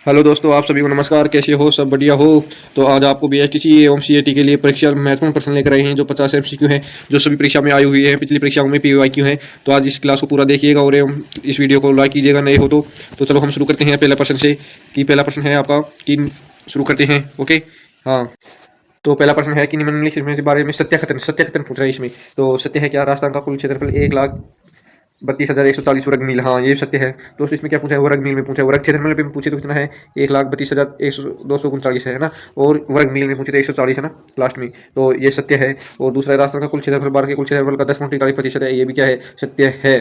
Hello दोस्तों, आप सभी को नमस्कार। कैसे हो? सब बढ़िया हो? तो आज आपको बीएसटीसी एवं सीएटी के लिए परीक्षा महत्वपूर्ण प्रश्न लेकर आए हैं जो 50 एमसीक्यू हैं, जो सभी परीक्षा में आई हुई है, पिछली परीक्षाओं में पीवाईक्यू हैं। तो आज इस क्लास को पूरा देखिएगा और एवं इस वीडियो को लाइक कीजिएगा नए हो तो चलो हम शुरू करते हैं पहला प्रश्न से। कि पहला प्रश्न है आपका कि शुरू करते हैं। ओके, हाँ। तो पहला प्रश्न है कि निम्नलिखित में से बारे में सत्य कथन पूछ रहा है इसमें। तो सत्य है क्या? राजस्थान का कुल क्षेत्रफल 1,32,140 वर्ग मील। हाँ, ये सत्य है। तो इसमें क्या पूछा है? वर्ग मील में पूछा है। वर्ग क्षेत्रफल में पूछे तो कितना है? 1,32,239 है ना। और वर्ग मील में पूछे तो 140 है ना लास्ट में। तो ये सत्य है। और दूसरा, राजस्थान का कुल क्षेत्रफल भारत के कुल क्षेत्रफल का 10.43% है। ये भी क्या है? सत्य है।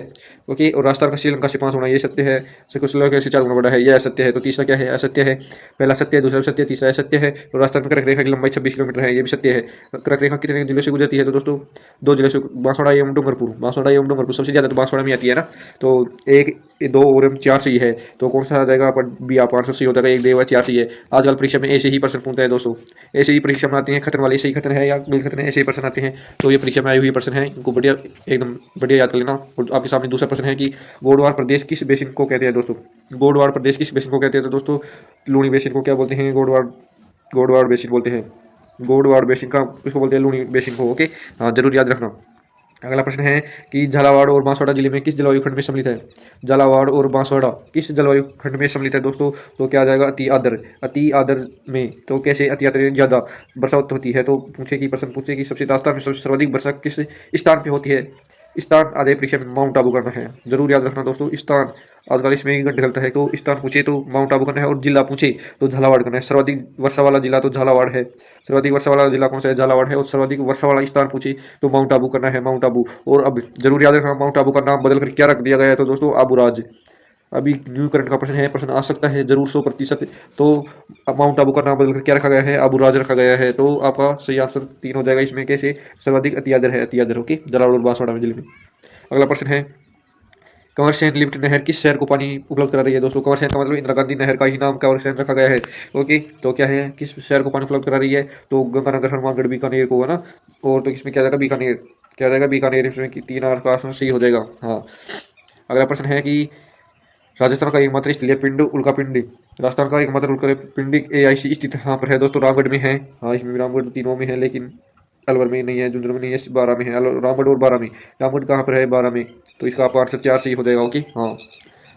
ओके। और राजस्थान का श्रीलंका से 5 गुना, ये सत्य है। श्रीलंका से 4 गुना बड़ा है, यह असत्य है। तो तीसरा क्या है? असत्य है। पहला सत्य है, दूसरा सत्य, तीसरा असत्य है। और राजस्थान में कर्क रेखा की लंबाई 26 किलोमीटर है, ये भी सत्य है। कर्क रेखा कितने जिलों से गुजरती है? तो दोस्तों 2 जिलों से, बांसवाड़ा एवं डूंगरपुर। बांसवाड़ा एवं डूंगरपुर सबसे ज्यादा तो बांसवाड़ा में आती है ना। तो एक, दो और 4 सही है। तो कौन सा आ जाएगा? पर बी आप आंसर सही होता है। 1, 2 और 4 सही है। आजकल परीक्षा में ऐसे ही प्रश्न पूछते हैं दोस्तों। ऐसे ही परीक्षा में आते हैं, खतन वाले, सही खतन है या बिल खतन है, ऐसे ही प्रश्न आते हैं। तो ये परीक्षा में आई हुई प्रश्न है, इनको बढ़िया एकदम बढ़िया याद कर लेना। और आपके सामने दूसरा प्रश्न है कि गोडवार प्रदेश किस बेसिन को कहते हैं? दोस्तों गोडवार प्रदेश किस बेसिन को कहते हैं? तो दोस्तों लूणी बेसिन को क्या बोलते हैं? गोडवार गोडवार बेसिन बोलते हैं। गोडवार बेसिन का इसको बोलते हैं लूणी बेसिन को। ओके, हाँ, जरूर याद रखना। अगला प्रश्न है कि झालावाड़ और बांसवाड़ा जिले में किस जलवायु खंड में सम्मिलित है? झालावाड़ और बांसवाड़ा किस जलवायु खंड में सम्मिलित है दोस्तों? तो क्या आ जाएगा? अति आर्द्र। अति आर्द्र में। तो कैसे अति आर्द्र में ज्यादा बरसात होती है? तो पूछे कि प्रश्न पूछे कि सबसे राजस्थान में सबसे सर्वाधिक वर्षा किस स्थान पे होती है? स्थान आ जाए परीक्षा में, माउंट आबू करना है। जरूर याद रखना दोस्तों। स्थान आजकल इसमें एक घंटे निकलता है। तो स्थान पूछे तो माउंट आबू करना है, और जिला पूछे तो झालावाड़ करना है। सर्वाधिक वर्षा वाला जिला तो झालावाड़ है। सर्वाधिक वर्षा वाला जिला कौन सा है? झालावाड़ है। और सर्वाधिक वर्षा वाला स्थान पूछे तो माउंट आबू करना है, माउंट आबू। और अब जरूर याद रखना, माउंट आबू का नाम बदल कर क्या रख दिया गया है? तो दोस्तों आबूराज। अभी न्यू करंट का प्रश्न है, प्रश्न आ सकता है जरूर 100%। तो अब माउंट आबू का नाम बदलकर क्या रखा गया है? आबूराज रखा गया है। तो आपका सही आंसर 3 हो जाएगा इसमें। कैसे? सर्वाधिक अतियादर है, अतियादर। ओके, जलाल और बांसवाड़ा जिले में। अगला प्रश्न है, कंवर सेन लिफ्ट नहर किस शहर को पानी उपलब्ध करा रही है? दोस्तों कंवर सेन का मतलब इंदिरा गांधी नहर का ही नाम कंवर सेन रखा गया है। ओके, तो क्या है? किस शहर को पानी उपलब्ध करा रही है? तो गंगानगर, हनुमानगढ़, बीकानेर को, है ना। और तो इसमें क्या जाएगा? बीकानेर। क्या जाएगा? बीकानेर। इसमें कि 3 आर का आंसर सही हो जाएगा। हाँ। अगला प्रश्न है कि राजस्थान का एकमात्र स्थलीय पिंड उल्कापिंडी, राजस्थान का एकमात्र उल्कापिंडी एआईसी स्थित कहाँ पर है? दोस्तों रामगढ़ में है। हाँ, इसमें भी रामगढ़ तीनों में है, लेकिन अलवर में नहीं है, झुंझुनू में नहीं है, 12 में है। रामगढ़ और 12 में। रामगढ़ कहाँ पर है? 12 में। तो इसका आपका आंसर 4 सही हो जाएगा। ओके, हाँ।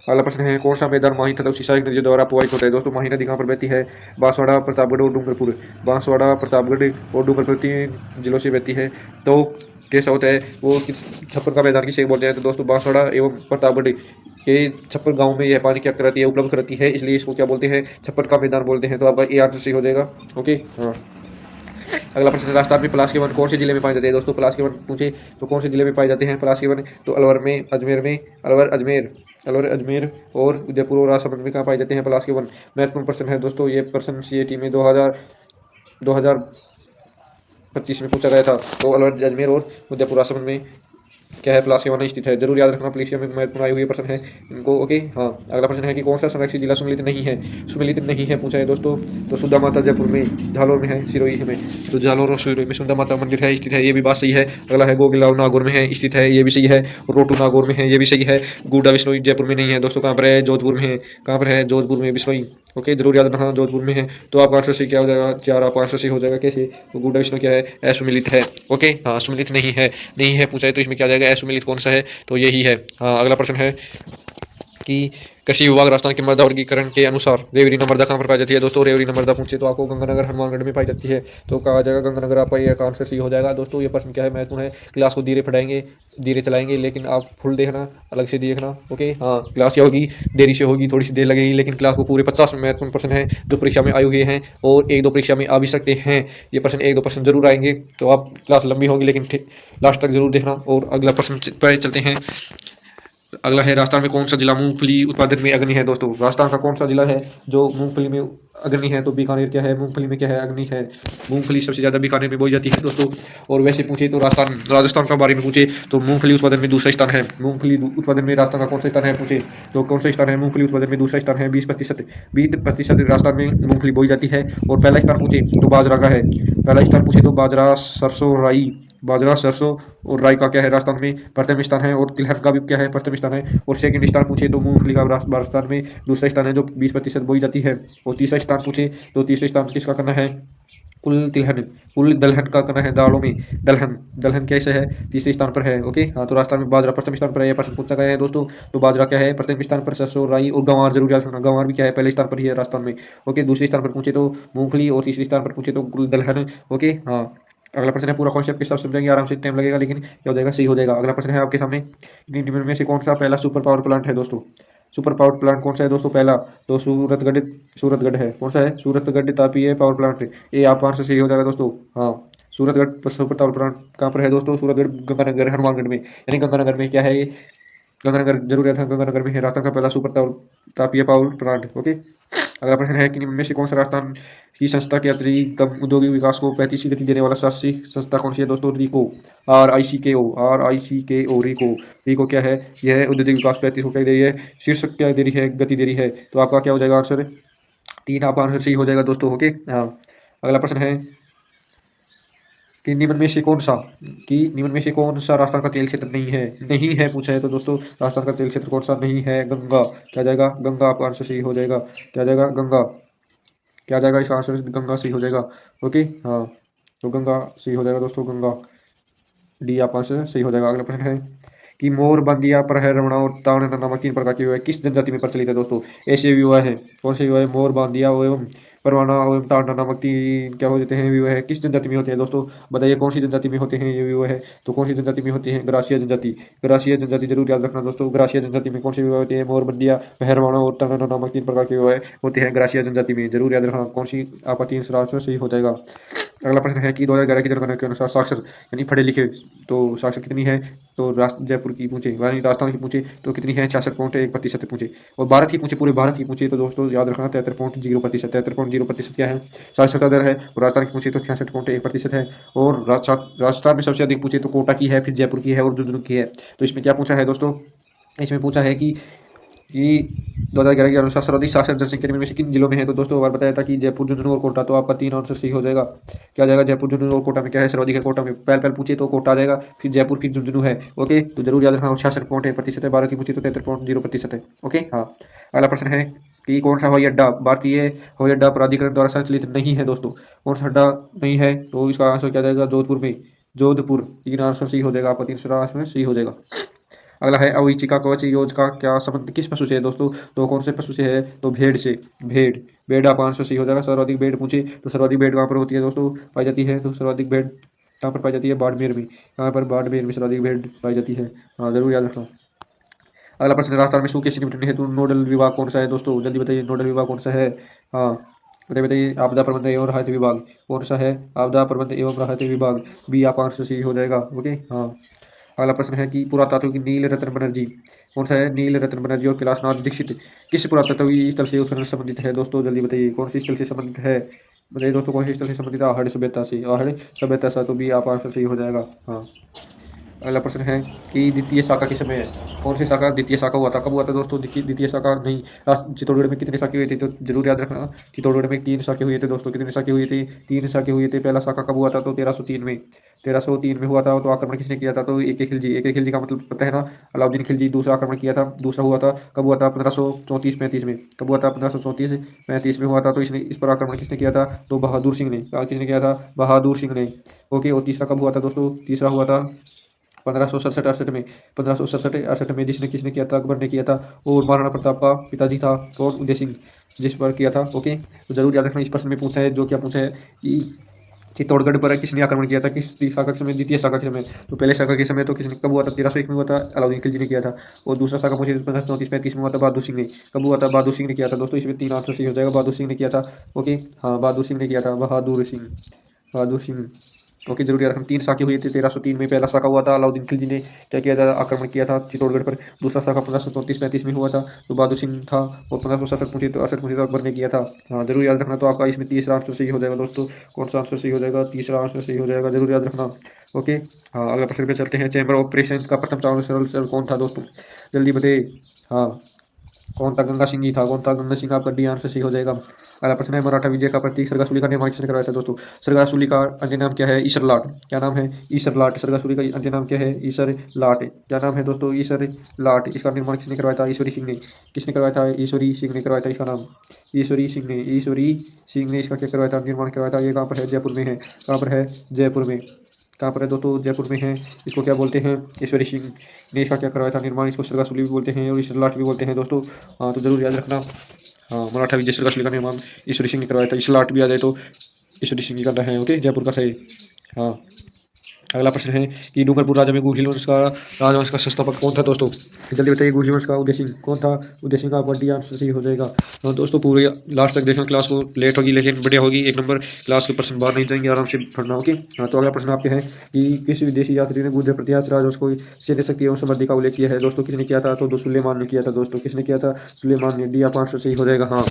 अगला प्रश्न है, कौन सा मैदान माही तथा उसकी सहायक नदियों द्वारा प्रभावित होता है? दोस्तों माही नदी कहाँ पर बहती है? बांसवाड़ा, प्रतापगढ़ और डूंगरपुर। बांसवाड़ा, प्रतापगढ़ और डूंगरपुर 3 जिलों से बहती है। तो कैसा होता है वो? छप्पर का मैदान किसे बोलते हैं? तो दोस्तों बांसवाड़ा एवं प्रतापगढ़ के छप्पर गांव में यह पानी क्या कराती है? उपलब्ध कराती है, इसलिए इसको क्या बोलते हैं? छप्पर का मैदान बोलते हैं। तो आपका ये आंसर सही हो जाएगा। ओके, हाँ। अगला प्रश्न है, राजस्थान में पलाश के वन कौन से जिले में पाए जाते हैं? दोस्तों पलाश के वन पूछे तो कौन से जिले में पाए जाते हैं पलाश के वन? तो अलवर में, अजमेर में, अलवर अजमेर और उदयपुर और राजसमंद में कहाँ पाए जाते हैं पलाश के वन? महत्वपूर्ण प्रश्न है दोस्तों। ये प्रश्न सीएटी में 2025 में पूछा गया था। तो अलवर, अजमेर और उदयपुर राजसमंद में क्या है? पलाश के वन स्थित है। जरूर याद रखना, परीक्षा में महत्वपूर्ण आई हुई प्रश्न है इनको। ओके, हाँ। अगला प्रश्न है कि कौन सा संरक्षित जिला सम्मिलित नहीं है? सम्मिलित नहीं है पूछा है दोस्तों। तो सुधा माता जयपुर में, झालोर में है, सिरोही में। तो झालोर और सिरोही में सुधा माता मंदिर है, स्थित है, ये भी बात सही है। अगला है गोगिलाव नागौर में है, स्थित है, ये भी सही है। रोटू नागौर में है, ये भी सही है। गूडा बिश्नोई जयपुर में नहीं है दोस्तों। कहाँ पर है? जोधपुर में है। कहाँ पर है? जोधपुर में, बिश्नोई। ओके, जरूर याद रखना, जोधपुर में है। तो आपका आंसर सही क्या हो जाएगा? 4 आपका आंसर सही हो जाएगा। कैसे? तो गूडा बिश्नोई क्या है? असुमिलित है। ओके, हाँ, सुमिलित नहीं है, नहीं है पूछा है तो इसमें क्या जाएगा? असुमिलित कौन सा है? तो यही है। हाँ। अगला प्रश्न है कि कृषि विभाग राजस्थान के मृदा वर्गीकरण के अनुसार रेवरी नम्रता कहाँ पर पाई जाती है? दोस्तों रेवरी नम्रता पूछे तो आपको गंगानगर, हनुमानगढ़ में पाई जाती है। तो कहा जाएगा गंगानगर, आपका ये आंसर सही हो जाएगा। दोस्तों ये प्रश्न क्या है? महत्वपूर्ण है। क्लास को धीरे पढ़ाएंगे, धीरे चलाएंगे, लेकिन आप फुल देखना, अलग से देखना। ओके, हाँ। क्लास क्या होगी? देरी से होगी, थोड़ी सी देर लगेगी, लेकिन क्लास को पूरे 50 महत्वपूर्ण प्रश्न है जो परीक्षा में आए हुए हैं, और 1-2 परीक्षा में आ भी सकते हैं। ये प्रश्न 1-2 प्रश्न जरूर आएंगे। तो आप क्लास लंबी होगी, लेकिन लास्ट तक जरूर देखना। और अगला प्रश्न पर चलते हैं। अगला है, राजस्थान में कौन सा जिला मूंगफली उत्पादन में अग्रणी है? दोस्तों राजस्थान का कौन सा जिला है जो मूंगफली में अग्रणी है? तो बीकानेर क्या है? मूंगफली में क्या है? अग्रणी है। मूंगफली सबसे ज्यादा बीकानेर में बोई जाती है दोस्तों। और वैसे पूछे तो राजस्थान का बारे में पूछे तो मूंगफली उत्पादन में दूसरा स्थान है। मूंगफली उत्पादन में राजस्थान का कौन सा स्थान है पूछे तो कौन सा स्थान है? मूंगफली उत्पादन में दूसरा स्थान है। 20% राजस्थान में मूंगफली बोई जाती है। और पहला स्थान पूछे तो बाजरा का है। पहला स्थान पूछे तो बाजरा, सरसों, राई, बाजरा, सरसों और राई का क्या है राजस्थान में प्रथम स्थान है, और तिलहन का भी क्या है प्रथम स्थान है। और सेकंड स्थान पूछे तो मूंगफली का राजस्थान में दूसरा स्थान है जो 20% बोई जाती है। और तीसरा स्थान पूछे तो तीसरे स्थान किसका करना है, कुल तिलहन, कुल दलहन का करना है दालों में। दलहन, दलहन कैसे है, तीसरे स्थान पर है। ओके हाँ, तो राजस्थान में बाजरा प्रथम स्थान पर है, यह प्रश्न पूछा गया है दोस्तों। तो बाजरा क्या है प्रथम स्थान पर, सरसों, राई और गंवार जरूर याद रखना, गंवार भी क्या है पहले स्थान पर ही है राजस्थान में। ओके, दूसरे स्थान पर पूछे तो मूंगफली, और तीसरे स्थान पर पूछे तो कुल दलहन। ओके हाँ, अगला प्रश्न है, पूरा कॉन्सेप्ट के साथ समझेंगे आराम से, टाइम लगेगा लेकिन क्या हो जाएगा, सही हो जाएगा। अगला प्रश्न है आपके सामने, निम्न में से कौन सा पहला सुपर पावर प्लांट है दोस्तों। सुपर पावर प्लांट कौन सा है दोस्तों पहला, तो सूरतगढ़, सूरतगढ़ है। कौन सा है, सूरतगढ़ तापीय पावर प्लांट। ये आप आंसर सही हो जाएगा दोस्तों। हाँ, सूरतगढ़ सुपर पावर प्लांट कहाँ पर है दोस्तों, सूरतगढ़ गंगानगर हनुमानगढ़ में, यानी गंगानगर में क्या है ये, गंगानगर जरूर याद है, गंगानगर में है राजस्थान का पहला सुपर तापीय पावर प्लांट। ओके, अगला प्रश्न है कि निम्न में से कौन सा राजस्थान की संस्था के अतिरिक्त औद्योगिक विकास को 35 गति देने वाला शासी संस्था कौन सी है दोस्तों, रिको, RICKO, रिको। रिको क्या है, यह औद्योगिक विकास 35 को क्या दे रही है, शीर्षक क्या दे रही है, गति दे रही है। तो आपका क्या हो जाएगा आंसर, 3 आपका आंसर सही हो जाएगा दोस्तों। ओके हाँ, अगला प्रश्न है कि निम्न में से कौन सा, कि निम्न में से कौन सा राजस्थान का तेल क्षेत्र नहीं है, नहीं है पूछा है तो दोस्तों राजस्थान का तेल क्षेत्र कौन सा नहीं है, गंगा। क्या जाएगा, गंगा आपका आंसर सही हो जाएगा। क्या जाएगा, गंगा। क्या जाएगा इसका आंसर, गंगा सही हो जाएगा। ओके हाँ, तो गंगा सही हो जाएगा दोस्तों, गंगा, डी आपका आंसर सही हो जाएगा। अगला प्रश्न है कि मोर, बंदिया, प्रहर, रमणा और ताड़ नामक 3 प्रकार के विवाह किस जनजाति में प्रचलित है दोस्तों। ऐसे विवाह है, कौन से विवाह है, मोर, बांदिया एवं परवाना एवं ताड़ना नामक 3 क्या हो जाते हैं विवाह, किस जनजाति में होते हैं दोस्तों, बताइए कौन सी जनजाति में होते हैं ये विवाह है। तो कौन सी जनजाति में होते हैं, ग्रासिया जनजाति। ग्रासिया जनजाति जरूर याद रखना दोस्तों, ग्रासिया जनजाति में कौन से विवाह होते हैं, मोर, बंदिया, पहरवाना और ताड़ना नामक 3 प्रकार के विवाह होते हैं ग्रासिया जनजाति में, जरूर याद रखना। कौन सी आपका 3 आंसर सही हो जाएगा। अगला प्रश्न है कि 2011 की जनगणना के अनुसार साक्षर यानी पढ़े लिखे तो साक्षर कितनी है, तो जयपुर की पूछे, यानी राजस्थान की पूछे तो कितनी है, 66.1% पूछे। और भारत की पूछे, पूरे भारत की पूछे तो दोस्तों याद रखना 73.0%, 73.0% क्या है साक्षरता दर है। और राजस्थान की पूछे तो 66.1% है। और राजस्थान में सबसे अधिक पूछे तो कोटा की है, फिर जयपुर की है और झुंझुनू की है। तो इसमें क्या पूछा है दोस्तों, इसमें पूछा है कि 2011 के अनुसार सर्वाधिक साक्षर जनसंख्या निम्न में से किन जिलों में है, तो दोस्तों बार बताया था कि जयपुर, झुंझुनू और कोटा। तो आपका 3 आंसर सही हो जाएगा। क्या जाएगा, जयपुर, झुंझुनू और कोटा में क्या है सर्वाधिक है, कोटा में पहल पहल पूछे तो कोटा आ जाएगा, फिर जयपुर, फिर झुंझुनू है। ओके, तो जरूर याद रखना, 66.1% है। भारत की पूछे तो 73.0% है। ओके हाँ, अगला प्रश्न है कि कौन सा हवाई अड्डा भारतीय हवाई अड्डा प्राधिकरण द्वारा संचालित नहीं है दोस्तों, कौन सा अड्डा नहीं है, तो इसका आंसर क्या जाएगा, जोधपुर में, जोधपुर। 3 आंसर सही हो जाएगा, आपका 3 आंसर सही हो जाएगा। अगला है अविचिका कवच योज का क्या संबंध किस पशु से है दोस्तों, तो कौन से पशु से है, तो भेड़ से, भेड़। भेड़ आप आंसर सही हो जाएगा। सर्वाधिक भेड़ पूछे तो सर्वाधिक भेड़ कहाँ पर होती है दोस्तों, पाई जाती है, तो सर्वाधिक भेड़ कहाँ पर पाई जाती है, बाड़मेर में। कहाँ पर, बाड़मेर में सर्वाधिक भेड़ पाई जाती है। हाँ, जरूर याद रखना। अगला प्रश्न, राजस्थान में सूखे से निपटने हेतु नोडल विभाग कौन सा है दोस्तों, जल्दी बताइए, नोडल विभाग कौन सा है। हाँ, बताइए बताइए, आपदा प्रबंधन एवं राहत विभाग कौन सा है, आपदा प्रबंधन एवं राहत विभाग, बी आपका आंसर सही हो जाएगा। ओके हाँ, अगला प्रश्न है कि पुरातत्व की नील रत्न बनर्जी कौन सा है, नील रत्न बनर्जी और कैलाशनाथ दीक्षित किस पुरातत्वीय स्थल से उत्खनन से संबंधित है दोस्तों, जल्दी बताइए कौन सी स्थल से संबंधित है। बताइए दोस्तों कौन सी स्थल से संबंधित है, आहड़ सभ्यता से, आहड़ सभ्यता से, तो भी आप आंसर सही हो जाएगा। हाँ, अगला प्रश्न है कि द्वितीय शाखा किस समय है, कौन सी शाखा द्वितीय शाखा हुआ था, कब हुआ था दोस्तों, द्वितीय शाखा नहीं, चित्तौड़गढ़ में कितने शाखे हुए थे, तो जरूर याद रखना, चित्तौड़गढ़ में 3 शाखे हुए थे दोस्तों, कितने शाखे हुए थे, 3 शाखे हुए थे। पहला शाखा कब हुआ था, तो 1303 में, 1303 में हुआ था। तो आक्रमण किसने किया था, तो एक खिलजी का मतलब पता है ना, अलाउद्दीन खिलजी दूसरा आक्रमण किया था। दूसरा हुआ था कब हुआ था, 1534-35 में, कब हुआ था, 1534-35 में हुआ था। तो इसने इस पर आक्रमण किसने किया था, तो बहादुर सिंह ने, किसने किया था, बहादुर सिंह ने। ओके, और तीसरा कब हुआ था दोस्तों, तीसरा हुआ था 1567-68 में, 1567-68 में जिसने किसने किया था, अकबर ने किया था। और महाराणा प्रताप का पिताजी था कौन, उदय सिंह, जिस पर किया था। ओके, तो जरूर याद रखना, इस प्रश्न में पूछा है, जो क्या पूछा है कि चित्तौड़गढ़ पर किसने आक्रमण किया था, किस शाखा के समय, द्वितीय शाखा के समय। तो पहले शाखा के समय तो किसने, कब हुआ था, 1301 में हुआ था, अलाउद्दीन खिलजी ने किया था। और दूसरा शाखा मुझे 1534-35 में हुआ था, बहादुर सिंह ने। कब हुआ था, बहादुर सिंह ने किया था दोस्तों, इसमें 3 आंसर सही हो जाएगा, बहादुर सिंह ने किया था। ओके हाँ, बहादुर सिंह ने किया था, बहादुर सिंह, बहादुर सिंह। ओके, जरूर याद रखना, 3 शाखे हुए थे 1303 में। पहला शाखा हुआ था, अलाउद्दीन खिलजी ने क्या किया था, आक्रमण किया था चित्तौड़गढ़ पर। दूसरा शाखा 1534-35 में हुआ था, तो बहादुर सिंह था। और 1567 पूछे तो 68 पूछे तो अकबर ने किया था। हाँ, जरूर याद रखना। तो आपका इसमें तीसरा आंसर सही हो जाएगा दोस्तों, कौन सा आंसर सही हो जाएगा, तीसरा आंसर सही हो जाएगा, जरूर याद रखना। ओके हाँ, अगला प्रश्न पे चलते हैं, चैम्बर ऑफ ऑपरेशन का प्रथम चांसलर कौन था दोस्तों, जल्दी बताइए। हाँ, कौन था? गंगा सिंह ही था। कौन था? गंगा सिंह। आपका डी आंसर सही हो जाएगा। अगला प्रश्न है, मराठा विजय का प्रतीक सरगासुली का निर्माण किसने करवाया था दोस्तों? सरगासुली का अन्य नाम क्या है? ईसर लाट। क्या नाम है? ईसर लाट। सरगासुली का अन्य नाम क्या है? ईसर लाट। क्या नाम है दोस्तों? ईसर लाट। इसका निर्माण किसने करवाया था? ईश्वरी सिंह ने। किसने करवाया था? ईश्वरी सिंह ने करवाया था। इसका नाम ईश्वरी सिंह ने। ईश्वरी सिंह ने इसका क्या करवाया था? निर्माण करवाया था। ये कहाँ पर है? जयपुर में है। कहाँ पर है? जयपुर में। कहाँ पर है दोस्तों? जयपुर में है। इसको क्या बोलते हैं? ईश्वरी सिंह ने इसका क्या करवाया था निर्माण? इसको सरगासुली भी बोलते हैं और ईसर लाट भी बोलते हैं दोस्तों। हाँ, तो जरूर याद रखना। हाँ, मराठा विजय सरगासुली का निर्माण ईश्वरी सिंह ने करवाया था। ईसर लाट भी आ जाए तो ईश्वरी सिंह ही करना है। ओके, जयपुर का सही। हाँ, अगला प्रश्न है कि डूंगरपुर राजा में गुहिल वंश का राजवंश का संस्थापक कौन था दोस्तों? जल्दी बताइए। गुहिल वंश का उदय सिंह कौन था? उदय सिंह का आपका डी आंसर सही हो जाएगा। तो दोस्तों पूरे लास्ट तक देखना, क्लास को लेट होगी लेकिन बढ़िया होगी। एक नंबर क्लास के प्रश्न बाहर नहीं जाएंगे, आराम से पढ़ना। ओके। हाँ, तो अगला प्रश्न आपके हैं कि किस विदेशी यात्री ने गुर्जर प्रतिहार राजवंश को सैन्य शक्ति एवं समृद्धि का उल्लेख किया है दोस्तों? किसने किया था? तो सुलेमान ने किया था दोस्तों। किसने किया था? सुलेमान ने। डी आप आंसर सही हो जाएगा। हाँ,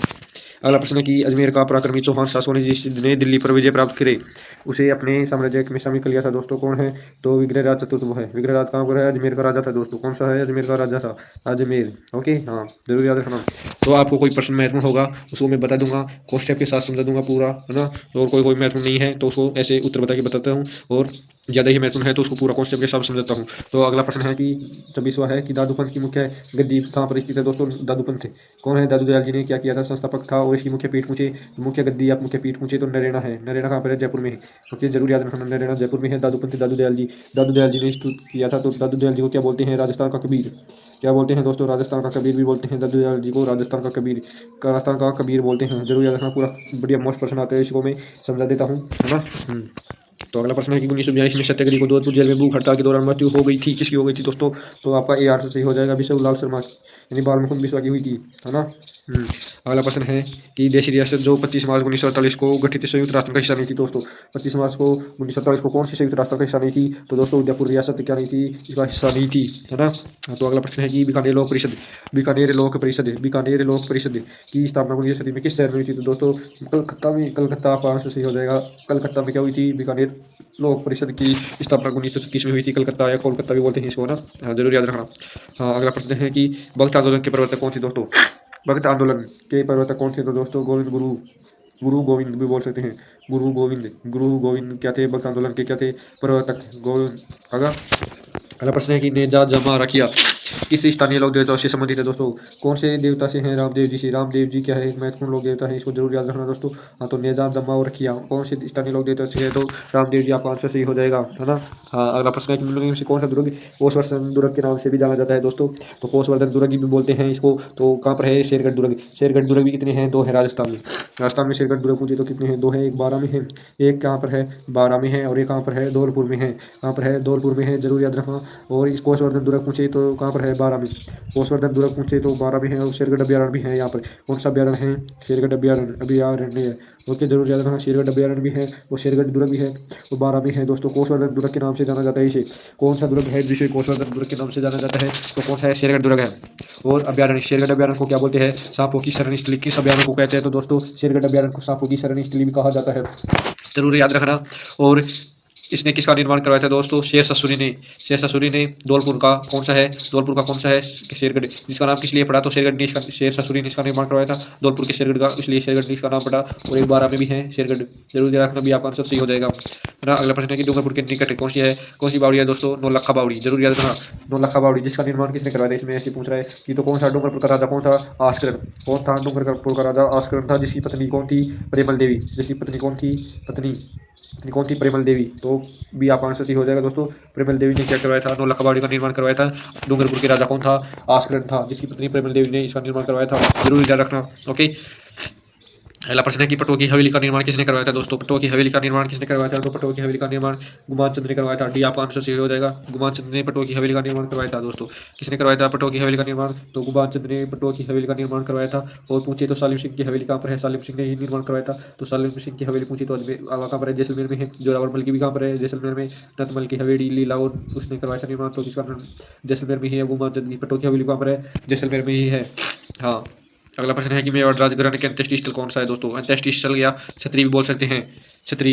अगला प्रश्न है कि अजमेर का पराक्रमी चौहान शासकों ने जिसने दिल्ली पर विजय प्राप्त करे उसे अपने साम्राज्य में शामिल कर लिया था दोस्तों? कौन है? तो विग्रहराज चतुर्थ वो है। विग्रहराज कहाँ पर है? अजमेर का राजा था दोस्तों। कौन सा है? अजमेर का राजा था। अजमेर। ओके। हाँ, जरूर याद रखना। तो आपको कोई प्रश्न महत्वपूर्ण होगा उसको मैं बता दूंगा, क्वेश्चन के साथ समझा दूंगा पूरा, है ना। और कोई कोई महत्वपूर्ण नहीं है तो उसको ऐसे उत्तर बता के बताता हूँ, और ज़्यादा ही महत्वपूर्ण है तो उसको पूरा कॉन्सेप्ट के साथ समझाता हूँ। तो अगला प्रश्न है कि 26वां है कि दादूपंत की मुख्य गद्दी कहाँ पर स्थित है दोस्तों? दादूपंत थे। कौन है? दादू दयाल जी ने क्या किया था? संस्थापक था। और इसकी मुख्य पीठ पूछे, मुख्य गद्दी आप मुख्य पीठ पूछे तो नरेना है। नरेना कहाँ पर है? जयपुर में है। ओके, जरूर याद रखना, नरेना जयपुर में है। दादूपंत दादू दयाल जी। दादू दयाल जी ने स्तुत किया था। तो दादू दयाल जी को क्या बोलते हैं? राजस्थान का कबीर। क्या बोलते हैं दोस्तों? राजस्थान का कबीर भी बोलते हैं दादू दयाल जी को। राजस्थान का कबीर, राजस्थान का कबीर बोलते हैं। जरूर याद रखना। पूरा बढ़िया मोस्ट प्रश्न आते हैं, इसको मैं समझा देता हूँ, है ना। तो अगला प्रश्न है कि 1942 में सत्याग्रही को जोधपुर जेल में भूख हड़ताल के दौरान मृत्यु हो गई थी। किसकी हो गई थी दोस्तों? तो आपका ए आंसर सही हो जाएगा। विश्व लाल शर्मा यानी बाल मुकुंद बिस्वा की हुई थी, है ना। अगला प्रश्न है कि देशी रियासत जो 25 मार्च 1948 को गठित संयुक्त राष्ट्र का हिस्सा नहीं थी दोस्तों? 25 मार्च को 1948 को कौन सी संयुक्त राष्ट्र का हिस्सा नहीं थी? तो दोस्तों उदयपुर रियासत क्या नहीं थी? इसका हिस्सा नहीं थी, है ना। तो अगला प्रश्न है कि बीकानेर लोक परिषद, बीकानेर लोक परिषद, बीकानेर लोक परिषद की स्थापना 19 सदी में किस शहर में हुई थी? तो दोस्तों कलकत्ता में। कलकत्ता आपका आंसर सही हो जाएगा। कलकत्ता में क्या हुई थी? बीकानेर लोक परिषद की स्थापना 1937 में हुई थी। कलकत्ता या कोलकाता भी बोलते हैं इसको, ना। हाँ, जरूर याद रखना। हाँ, अगला प्रश्न है कि भक्त आंदोलन के प्रवर्तक कौन थे दोस्तों? भक्त आंदोलन के प्रवर्तक कौन थे? तो दोस्तों गोविंद गुरु, गुरु गोविंद भी बोल सकते हैं। गुरु गोविंद, गुरु गोविंद क्या थे? भक्त आंदोलन के क्या थे? प्रवर्तक। गोविंद। अगला अगला प्रश्न है कि नेजा जमा रखिया किस स्थानीय लोक देवताओं से संबंधित है दोस्तों? कौन से देवता से हैं? रामदेव जी से। रामदेव जी क्या है? एक महत्वपूर्ण लोक देवता है, इसको जरूर याद रखना दोस्तों। हाँ, तो नेजा जमा और रखिया कौन से स्थानीय लोक देवता से है? तो रामदेव जी आपका आंसर सही हो जाएगा, है ना। हाँ, अगला प्रश्न है कि निम्नलिखित में से कौन सा दुर्ग कोसवर्धन दुर्ग के नाम से भी जाना जाता है दोस्तों? तो कोसवर्धन दुर्ग भी बोलते हैं इसको। तो कहाँ पर है? शेरगढ़ दुर्ग। शेरगढ़ दुर्ग भी कितने हैं? 2 है राजस्थान में। राजस्थान में शेरगढ़ दुर्ग पूछे तो कितने हैं? 2 है। एक 12 में है, एक कहाँ पर है? 12 में है, और एक कहाँ पर है? धौलपुर में है। कहाँ पर है? धौलपुर में है, जरूर याद रखना। और इस कोसवर्धन दुर्ग पूछे तो कहाँ पर है? 12 में। कोसवर्धन दुर्ग पूछे तो 12 में है। और शेरगढ़ अभ्यारण्य भी है यहाँ पर। कौन सा अभ्यारण्य है? शेरगढ़ अभ्यारण्य, अभ्यारण्य है। ओके, जरूर याद रखना। शेरगढ़ अभ्यारण्य भी है और शेरगढ़ दुर्ग भी है, वो 12 में है दोस्तों। कोसवर्धन दुर्ग के नाम से जाना जाता है इसे। कौन सा दुर्ग है जिसे कोसवर्धन दुर्ग के नाम से जाना जाता है? तो कौन सा है? शेरगढ़ दुर्ग है। और अभ्यारण्य, शेरगढ़ अभ्यारण्य को क्या बोलते हैं? सांपों की शरण स्थली किस अभ्यारण्य को कहते हैं? तो दोस्तों शेरगढ़ अभ्यारण्य को सांपों की शरण स्थली भी कहा जाता है, जरूर याद रखना। और इसने किसका निर्माण करवाया था दोस्तों? शेरशाह सूरी ने। शेरशाह सूरी ने धौलपुर का कौन सा है? धौलपुर का कौन सा है? शेरगढ़, जिसका नाम किस लिए पड़ा? तो शेरगढ़ ने इसका, शेरशाह सूरी ने इसका निर्माण करवाया था धौलपुर के शेरगढ़ का, इसलिए शेरगढ़ ने इसका नाम पड़ा। और एक 12 में भी है शेरगढ़, जरूर याद रखना, भी आपका आंसर सही हो जाएगा, है ना। अगला प्रश्न है कि डूंगरपुर के निकट कौन सी है? कौन सी बावड़ी है दोस्तों? नौलखा बावड़ी, जरूर याद रखना। नौलखा बावड़ी, जिसका निर्माण किसने करवाया था? इसमें ऐसे पूछ रहा है कि तो कौन सा डूंगरपुर का राजा कौन था? आस्करण। कौन था? डूंगरपुर का राजा आस्करण था, जिसकी पत्नी कौन थी? प्रेमल देवी। जिसकी पत्नी कौन थी? पत्नी पत्नी कौन थी? प्रेमल देवी। तो भी आप आंसर सही हो जाएगा दोस्तों। प्रेमल देवी ने क्या करवाया था? नौलखा बावड़ी का निर्माण करवाया था। डूंगरपुर के राजा कौन था? आस्करण था, जिसकी पत्नी प्रेमल देवी ने इसका निर्माण करवाया था, जरूर याद रखना। ओके। अगला प्रश्न है कि पटवा की हवेली का निर्माण किसने करवाया था दोस्तों? पटवा की हवेली का निर्माण किसने करवाया था? तो पटवा की हवेली का निर्माण गुमान चंद ने करवाया था। डी आपका आंसर सही हो जाएगा। गुमान चंद ने पटवा की हवेली का निर्माण करवाया था दोस्तों। किसने करवाया था पटवा की हवेली का निर्माण? तो गुमान चंद ने पटवा की हवेली का निर्माण करवाया था। और पूछे तो सालिम सिंह की हवेली कहाँ पर है? सालिम सिंह ने ही निर्माण करवाया था। तो सालिम सिंह की हवेली पूछी तो अजमेर कहाँ पर है? जैसलमेर में है। जोरावर मल की भी कहाँ पर है? जैसलमेर में। नतमल की हवेली लीला और उसने करवाया था निर्माण, तो जिसका जैसलमेर में ही है। गुमान चंद की पटवा की हवेली कहाँ पर है? जैसलमेर में ही है। हाँ, अगला प्रश्न है कि मेवाड़ राजघराने के अंत्येष्टि स्थल कौन सा है दोस्तों? अंत्येष्टि स्थल या छतरी भी बोल सकते हैं, छतरी।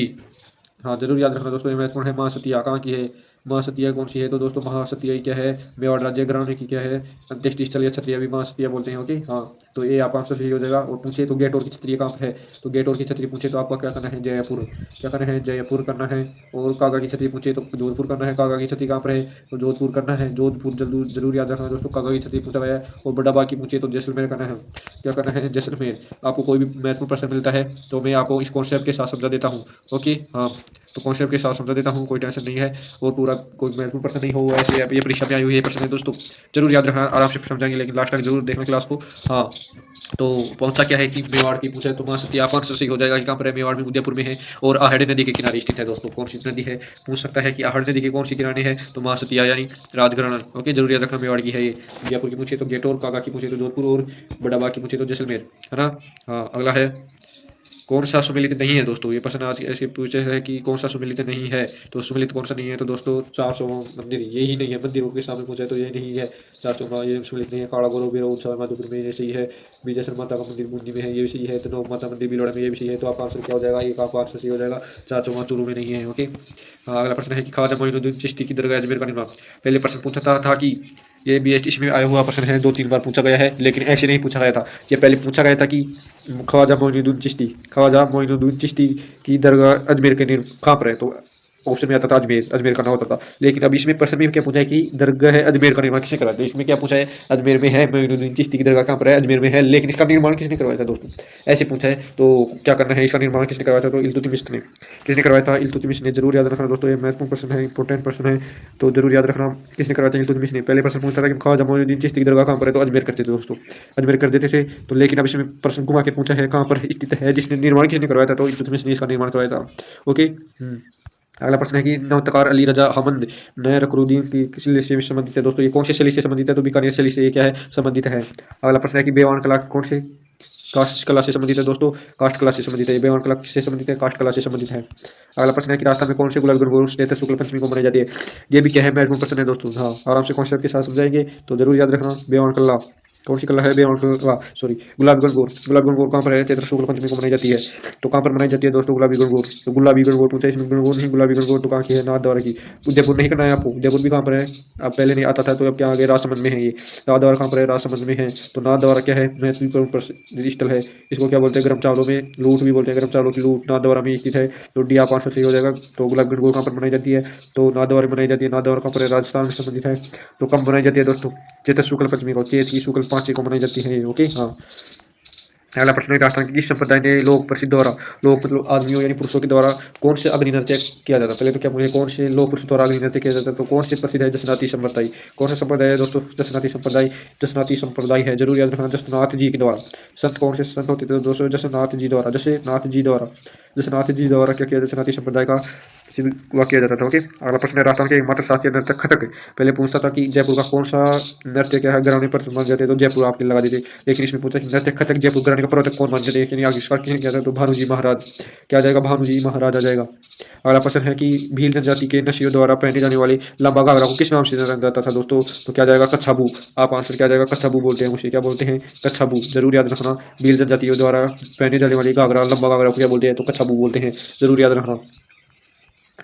हाँ, जरूर याद रखना दोस्तों, ये महत्वपूर्ण है। माँ सतिया कहाँ की है? महासतिया कौन सी है? तो दोस्तों महासतिया क्या है? मेवाड़ राज्य घराने की क्या है? अंत्येष्टि स्थल या क्षत्रिय भी महासतिया बोलते हैं। ओके हाँ, तो ये आप आंसर सही हो जाएगा। और पूछे तो गेट और की क्षत्रिय कहाँ पर है? तो गेट और की क्षत्रिय पूछे तो आपका क्या करना है? जयपुर। क्या करना है? जयपुर करना है। और कागा की क्षत्रिय पूछे तो जोधपुर करना है। कागा की क्षत्रिय कहाँ पर है? तो जोधपुर करना है। जोधपुर जरूर जरूर याद रखना दोस्तों, कागा की क्षत्रिय पूछा गया है। और बड़ा बाकी पूछे तो जैसलमेर करना है। क्या करना है? जैसलमेर। आपको कोई भी महत्वपूर्ण प्रश्न मिलता है तो मैं आपको इस कॉन्सेप्ट के साथ समझा देता हूँ। ओके हाँ, तो कॉन्सेप्ट के साथ समझा देता हूँ, कोई टेंशन नहीं है। और पूरा कोई महत्वपूर्ण प्रश्न नहीं हुआ ऐसे ये परीक्षा में आई हुई है प्रश्न है दोस्तों, जरूर याद रखना, आराम से समझाएंगे लेकिन लास्ट तक जरूर देखना क्लास को। हाँ, तो पहुंचा क्या है कि मेवाड़ की पूछा है तो महासती आप आंसर सही हो जाएगा कि कहाँ पर है? मेवाड़ में उदयपुर में है और आहड़ नदी के किनारे स्थित है दोस्तों। कौन सी नदी है? पूछ सकता है कि आहड़ नदी के कौन सी किनारे है? तो महासतिया यानी राजघराना। ओके, जरूर याद रखना, मेवाड़ की है ये। उदयपुर की पूछे तो गेटोर, कागा की पूछे तो जोधपुर और बड़ाबा की पूछे तो जैसलमेर, है ना। हाँ, अगला है कौन सा सुमेलित नहीं है दोस्तों? ये प्रश्न आज ऐसे पूछे है कि कौन सा सुमेलित नहीं है, तो सुमेलित कौन सा नहीं है? तो दोस्तों 400 मंदिर यही नहीं है, मंदिरों के सामने पूछा है तो ये नहीं है 400 ये सुमेलित नहीं है। काड़ा गोरो बेरो उत्सव माधोपुर में ये सही है। विजयसर माता का मंदिर बूंदी में है, ये भी सही है। तो नौ माता मंदिर बिलोड़ा में, ये भी सही है। तो आपका आंसर क्या हो जाएगा? एक आपका आंसर सही हो जाएगा, 400 चूरू में नहीं है। ओके हाँ, अगला प्रश्न है कि ख्वाजा मोइनुद्दीन चिश्ती की दरगाह अजमेर का निर्माण। पहले प्रश्न पूछा था कि ये भी इसमें आया हुआ प्रश्न है, 2-3 बार पूछा गया है लेकिन ऐसे नहीं पूछा गया था। ये पहले पूछा गया था कि ख्वाजा मोइनुद्दीन चिश्ती की दरगाह अजमेर के कहाँ पर है? तो ऑप्शन में आता था अजमेर, अजमेर करना होता था। लेकिन अब इसमें प्रश्न में क्या पूछा है कि दरगाह है अजमेर का निर्माण किसने करवाया? तो इसमें क्या पूछा है? अजमेर में है, मोइनुद्दीन चिश्ती की दरगाह कहाँ पर है? अजमेर में है, लेकिन इसका निर्माण किसने करवाया था दोस्तों? ऐसे पूछा है। तो क्या करना है? इसका निर्माण किसने करवाया था? तो इल्तुतमिश ने। किसने करवाया था? इल्तुतमिश ने। जरूर याद रखना दोस्तों, ये महत्वपूर्ण प्रश्न है, इंपॉर्टेंट प्रश्न है, तो जरूर याद रखना किसने करवाया था? इल्तुतमिश ने। पहले प्रश्न पूछता था कि ख्वाजा मोइनुद्दीन चिश्ती की दरगाह कहाँ पर है? तो अजमेर करते थे दोस्तों, अजमेर कर देते थे। तो लेकिन अब इसमें प्रश्न घुमा के पूछा है कहाँ पर स्थित है, जिसने निर्माण किसने करवाया था? तो इल्तुतमिश ने इसका निर्माण करवाया था। ओके अगला प्रश्न है कि नवतकार अली रजा हमद नए रकरुद्दीन की किस शैली से संबंधित है? दोस्तों ये कौन सी शैली से संबंधित है? तो बीकानेर शैली से ये क्या है? संबंधित है। अगला प्रश्न है कि बेवान कला कौन से कास्ट कला से संबंधित है? दोस्तों कास्ट कला से संबंधित है। बेवान कला से संबंधित है, कास्ट कला से संबंधित है। अगला प्रश्न है कि राजस्थान में कौन से गुलाब गणगौर नेत्र शुक्ल पंचमी को मनाई जाती है? ये भी क्या है? महत्वपूर्ण प्रश्न है दोस्तों। हाँ, आराम से कॉन्सेप्ट के साथ समझाएंगे तो जरूर याद रखना। बेवान कला कौन सी कला है? बेवान कला सॉरी गुलाबी गणगौर। गुलाबी गणगौर कहाँ पर है? चैत्र शुक्ल पंचमी को मनाई जाती है। तो कहाँ पर मनाई जाती है दोस्तों गुलाबी गणगौर? तो गुलाबी गणगौर पूछा इसमें, गणगौर नहीं गुलाबी गणगौर तो कहाँ की है? नाथद्वारा की। उदयपुर नहीं करना है आपको, उदयपुर भी कहाँ पर है? अब पहले नहीं आता था तो अब क्या आ गया? राजसमंद में है ये। नाथद्वारा कहाँ पर है? राजसमंद में है। तो नाथद्वारा क्या है? महत्वपूर्ण स्थल है। इसको क्या बोलते हैं? गर्म चावलों में लूट भी बोलते हैं, गर्म चावलों की लूट नाथद्वारा में स्थित है। तो डी आप आंसर सही हो जाएगा। तो गुलाबी गणगौर कहाँ पर मनाई जाती है? तो नाथद्वारा में मनाई जाती है। नाथद्वारा कहाँ पर है? राजस्थान से संबंधित है। तो कब मनाई जाती है दोस्तों? चैत्र शुक्ल पंचमी को, चैत की शुक्ल पांचवी को मनाई जाती है। ओके हाँ, अगला प्रश्न है राजस्थान की किस संप्रदाय ने लोक प्रसिद्ध द्वारा, लोक मतलब आदमियों यानी पुरुषों के द्वारा कौन से अग्नि नृत्य किया जाता है? पहले तो क्या मुझे कौन से लोक पुरुषों द्वारा अग्नि नृत्य किया जाता है? तो कौन से प्रसिद्ध है? जसनाती संप्रदाय। कौन सा संप्रदाय है दोस्तों? जसनाती संप्रदाय। जसनाती संप्रदाय है, जरूर याद रखना, जसनाथ जी के द्वारा। संत कौन से संत होते थे दोस्तों? जसनाथ जी द्वारा, जसनाथ जी द्वारा, जसनाथ जी द्वारा क्या किया? जसनाती संप्रदाय का हुआ किया जाता था। ओके अगला प्रश्न है राजस्थान के एकमात्र शास्त्रीय नृत्य कथक। पहले पूछता था कि जयपुर का कौन सा नृत्य क्या है घराने पर मान जाते, तो जयपुर आपके लगा देते। लेकिन इसमें पूछा कि नृत्य कथक जयपुर घराने का प्रवर्तक कौन मान जाते, लेकिन आविष्कार किसने किया था? तो भानु जी महाराज। क्या आ जाएगा? भानु जी महाराज आ जाएगा। अगला प्रश्न है कि भील जनजाति के नशियों द्वारा पहने जाने वाले लंबा घाघरा को किस नाम से जाना जाता था दोस्तों? तो क्या जाएगा? कच्छाबू। आप आंसर क्या जाएगा? कच्छाबू बोलते हैं उसे, क्या बोलते हैं? कच्छाबू। जरूर याद रखना, भील जनजातियों द्वारा पहने जाने वाली घाघरा लंबा घाघरा को क्या बोलते हैं? तो कच्छाबू बोलते हैं, जरूर याद रखना।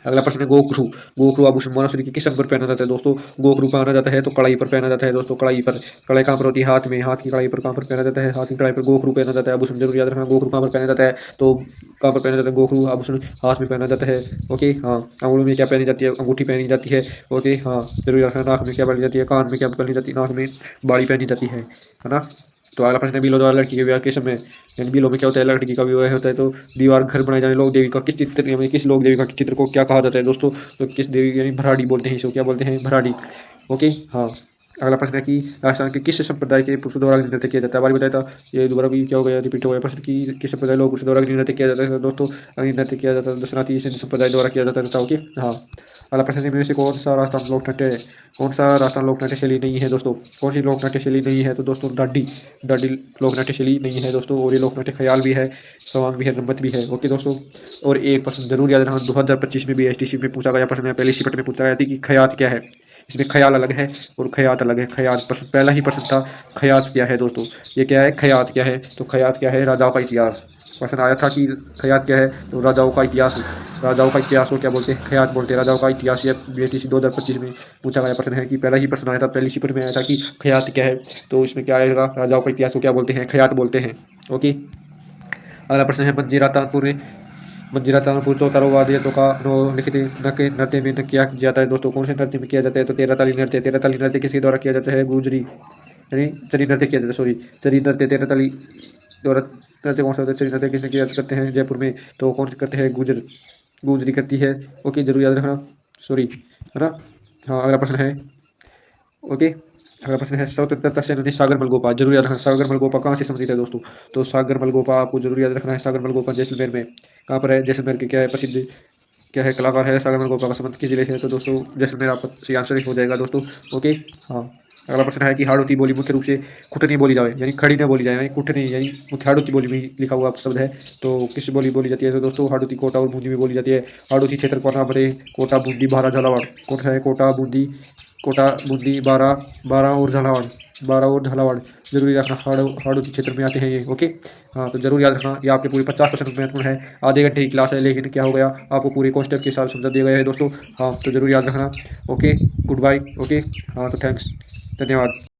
अगला प्रश्न है गोखरू। गोखरू आभूषण मनुष्य के किस अंग पर पहना जाता है दोस्तों? गोखरू पहना जाता है तो कलाई पर पहना जाता है दोस्तों, कलाई पर। कलाई कहाँ पर होती है? हाथ में, हाथ की कलाई पर। कहाँ पर पहना जाता है? हाथ की कलाई पर गोखरू पहना जाता है आभूषण, जरूर याद रखना। गोखरू कहाँ पर पहना जाता है? तो कहाँ पर पहना जाता है? गोखरू आभूषण हाथ में पहना जाता है। ओके हाँ, अंगुलों में क्या पहनी जाती है? अंगूठी पहनी जाती है। ओके हाँ, जरूर याद रखना। नाक में क्या पहनी जाती है? कान में क्या पहनी जाती है? नाक में बाड़ी पहनी जाती है ना। तो अगला प्रश्न है बिलो द्वारा लड़की के विवाह के समय, यानी बिलो में क्या होता है? लड़की का विवाह होता है तो दीवार घर बनाए जाने लोक देवी का किस चित्र यानी किस लोक देवी का चित्र को क्या कहा जाता है दोस्तों? तो किस देवी यानी भराड़ी बोलते हैं इसको, क्या बोलते हैं? भराड़ी। ओके हाँ, अगला प्रश्न है कि राजस्थान के किस संप्रदाय के पुरुषों द्वारा नृत्य किया जाता है? बारी बताया था, ये दोबारा भी क्या हो गया? रिपीट हो गया प्रश्न की किस संप्रदाय लोग पुरुषों द्वारा नृत्य किया जाता है दोस्तों? नृत्य किया जाता है दशनाथी संप्रदाय द्वारा किया जाता था। ओके हाँ, अगला प्रश्न है, इनमें से कौन सा राजस्थान लोक नृत्य है? कौन सा राजस्थान लोक नृत्य शैली नहीं है दोस्तों? कौन सी लोक नृत्य शैली नहीं है? तो दोस्तों डाडी। डाडी लोक नृत्य शैली नहीं है दोस्तों, और ये लोक नृत्य ख्याल भी है, सवांग भी है, रम्मत भी है। ओके दोस्तों, और एक प्रश्न जरूर याद रखना, 2025 में भी एसटीसी में पूछा गया प्रश्न है, पहले सीपट में पूछा गया था कि खयात क्या है? इसमें ख्याल अलग है और खयात अलग है। खयात प्रश्न पहला ही प्रश्न था, खयात क्या है दोस्तों? ये क्या है? खयात क्या है? तो खयात क्या है? राजाओं का इतिहास। प्रश्न आया था कि खयात क्या है? तो राजाओं का इतिहास राजाओं का इतिहास को क्या बोलते हैं? ख्यात बोलते हैं। राजाओं का इतिहास ये BTC 2025 में पूछा गया प्रश्न है कि पहला ही प्रश्न आया था, पहली शिफ्ट में आया था कि ख्यात क्या है। तो इसमें क्या आएगा? राजाओं का इतिहास को क्या बोलते हैं? ख्यात बोलते हैं। ओके, अगला प्रश्न है मंजीरा तानपुर। मंजीरा तानपुर चौतारो वाद्यों का लिखित नृत्य में किया जाता है दोस्तों। कौन से नृत्य में किया जाता है? तो तेरह ताली नृत्य। तेरह ताली नृत्य किसके द्वारा किया जाता है? गुजरी, यानी चरी नृत्य किया जाता है, सॉरी चरी नृत्य। तेरह ताली द्वारा नृत्य कौन सा होता है? चरी नृत्य किसने किया करते हैं? जयपुर में। तो कौन से करते हैं? गुजरी करती है। ओके, जरूर याद रखना, सॉरी, है ना। हाँ, अगला प्रश्न है। ओके, अगला प्रश्न है स्वतंत्रता सेनानी सागर मलगोपा। जरूर याद रखना, सागर मलगोपा कहाँ से संबंधित है दोस्तों? तो सागर मलगोपा आपको जरूर याद रखना है। सागर मलगोपा जैसलमेर में। कहाँ पर है? जैसलमेर के क्या है? प्रसिद्ध क्या है? कलाकार है। सागर मलगोपा का संबंध किस जिले से है? तो दोस्तों जैसलमेर आपका सही आंसर हो जाएगा दोस्तों। ओके, हाँ, अगला प्रश्न है कि हाड़ौती बोली मुख्य रूप से कुटनी बोली जाए, यानी खड़ी न बोली जाए, यानी कुटनी, यानी मुख्य हाड़ौती बोली में लिखा हुआ शब्द है। तो किस बोली बोली जाती है? तो दोस्तों हाड़ौती कोटा और बूंदी में बोली जाती है। हाड़ौती क्षेत्र का नाम है कोटा, बूंदी, बारा, झालावाड़। कौन सा है? कोटा बूंदी, बारा, बारा और झालावाड़। बारा और झालावाड़ जरूर याद रखना, हाड़ौती क्षेत्र में आते हैं ये। ओके, हाँ, तो जरूर याद रखना, ये आपके पूरे 50% महत्वपूर्ण है। आधे घंटे की क्लास है, लेकिन क्या हो गया, आपको पूरे कॉन्सेप्ट के साथ समझा दिया गया है दोस्तों। हाँ, तो जरूर याद रखना। Okay, good bye. ओके, हाँ, तो थैंक्स, धन्यवाद।